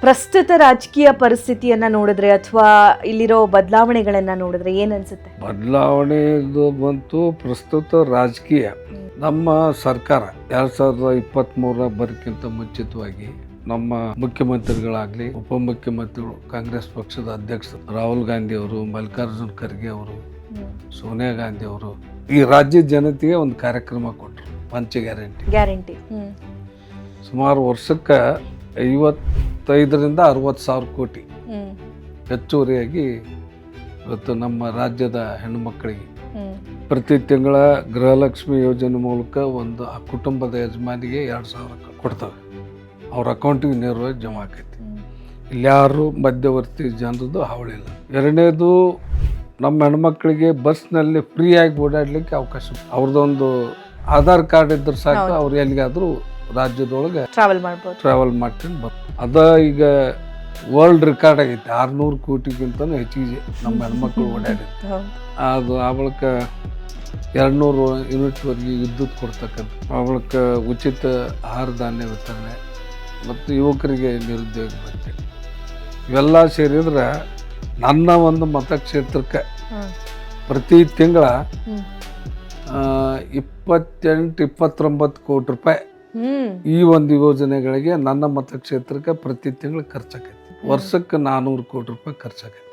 ಪ್ರಸ್ತುತ ರಾಜಕೀಯ ಪರಿಸ್ಥಿತಿಯನ್ನ ನೋಡಿದ್ರೆ ಅಥವಾ ಇಲ್ಲಿರೋ ಬದಲಾವಣೆಗಳನ್ನ ನೋಡಿದ್ರೆ ಏನ್ ಅನ್ಸುತ್ತೆ? ಬದಲಾವಣೆ ಬಂತು ಪ್ರಸ್ತುತ ರಾಜಕೀಯ. ನಮ್ಮ ಸರ್ಕಾರ 2023 ಬರೋಕ್ಕಿಂತ ಮುಂಚಿತವಾಗಿ ನಮ್ಮ ಮುಖ್ಯಮಂತ್ರಿಗಳಾಗಲಿ, ಉಪಮುಖ್ಯಮಂತ್ರಿಗಳು, ಕಾಂಗ್ರೆಸ್ ಪಕ್ಷದ ಅಧ್ಯಕ್ಷರು ರಾಹುಲ್ ಗಾಂಧಿ ಅವರು, ಮಲ್ಲಿಕಾರ್ಜುನ್ ಖರ್ಗೆ ಅವರು, ಸೋನಿಯಾ ಗಾಂಧಿ ಅವರು ಈ ರಾಜ್ಯದ ಜನತೆಗೆ ಒಂದು ಕಾರ್ಯಕ್ರಮ ಕೊಟ್ಟರು, ಪಂಚ ಗ್ಯಾರಂಟಿ. ಸುಮಾರು ವರ್ಷಕ್ಕೆ 55ರಿಂದ 60 ಸಾವಿರ ಕೋಟಿ ಹೆಚ್ಚುವರಿಯಾಗಿ ಇವತ್ತು ನಮ್ಮ ರಾಜ್ಯದ ಹೆಣ್ಣುಮಕ್ಕಳಿಗೆ ಪ್ರತಿ ತಿಂಗಳ ಗೃಹಲಕ್ಷ್ಮಿ ಯೋಜನೆ ಮೂಲಕ ಒಂದು ಆ ಕುಟುಂಬದ ಯಜಮಾನಿಗೆ 2,000 ಕೊಡ್ತವೆ. ಅವ್ರ ಅಕೌಂಟಿಗೆ ನೇರವಾಗಿ ಜಮಾ ಆಕೈತಿ. ಇಲ್ಯಾರು ಮಧ್ಯವರ್ತಿ ಜನರದ್ದು ಹಾವಳಿಲ್ಲ. ಎರಡನೇದು, ನಮ್ಮ ಹೆಣ್ಮಕ್ಳಿಗೆ ಬಸ್ನಲ್ಲಿ ಫ್ರೀಯಾಗಿ ಓಡಾಡ್ಲಿಕ್ಕೆ ಅವಕಾಶ. ಅವ್ರದ್ದೊಂದು ಆಧಾರ್ ಕಾರ್ಡ್ ಇದ್ರೆ ಸಾಕು, ಅವ್ರು ಎಲ್ಲಿಗಾದ್ರೂ ರಾಜ್ಯದೊಳಗೆ ಟ್ರಾವೆಲ್ ಮಾಡ್ಕೊಂಡು ಬರ್ತಾರೆ. ಅದ ಈಗ ವರ್ಲ್ಡ್ ರೆಕಾರ್ಡ್ ಆಗೈತೆ. 600 ಕೋಟಿಗಿಂತನೂ ಹೆಚ್ಚಿಗೆ ನಮ್ಮ ಹೆಣ್ಮಕ್ಳು ಓಡಾಡಿತ್ತು. ಅದು ಆ ಬಳಿಕ 200 ಯೂನಿಟ್ವರೆಗೆ ವಿದ್ಯುತ್ ಕೊಡ್ತಕ್ಕಂಥ, ಆ ಬಳಿಕ ಉಚಿತ ಆಹಾರ ಧಾನ್ಯ ವಿತರಣೆ ಮತ್ತು ಯುವಕರಿಗೆ ನಿರುದ್ಯೋಗ ಭತ್ಯೆ, ಇವೆಲ್ಲ ಸೇರಿದ್ರೆ ನನ್ನ ಒಂದು ಮತಕ್ಷೇತ್ರಕ್ಕೆ ಪ್ರತಿ ತಿಂಗಳ 28-29 ಕೋಟಿ ರೂಪಾಯಿ ಈ ಒಂದು ಯೋಜನೆಗಳಿಗೆ ನನ್ನ ಮತಕ್ಷೇತ್ರಕ್ಕೆ ಪ್ರತಿ ತಿಂಗಳು ಖರ್ಚಾಗೈತಿ. ವರ್ಷಕ್ಕೆ 400 ಕೋಟಿ ರೂಪಾಯಿ ಖರ್ಚಾಗೈತಿ.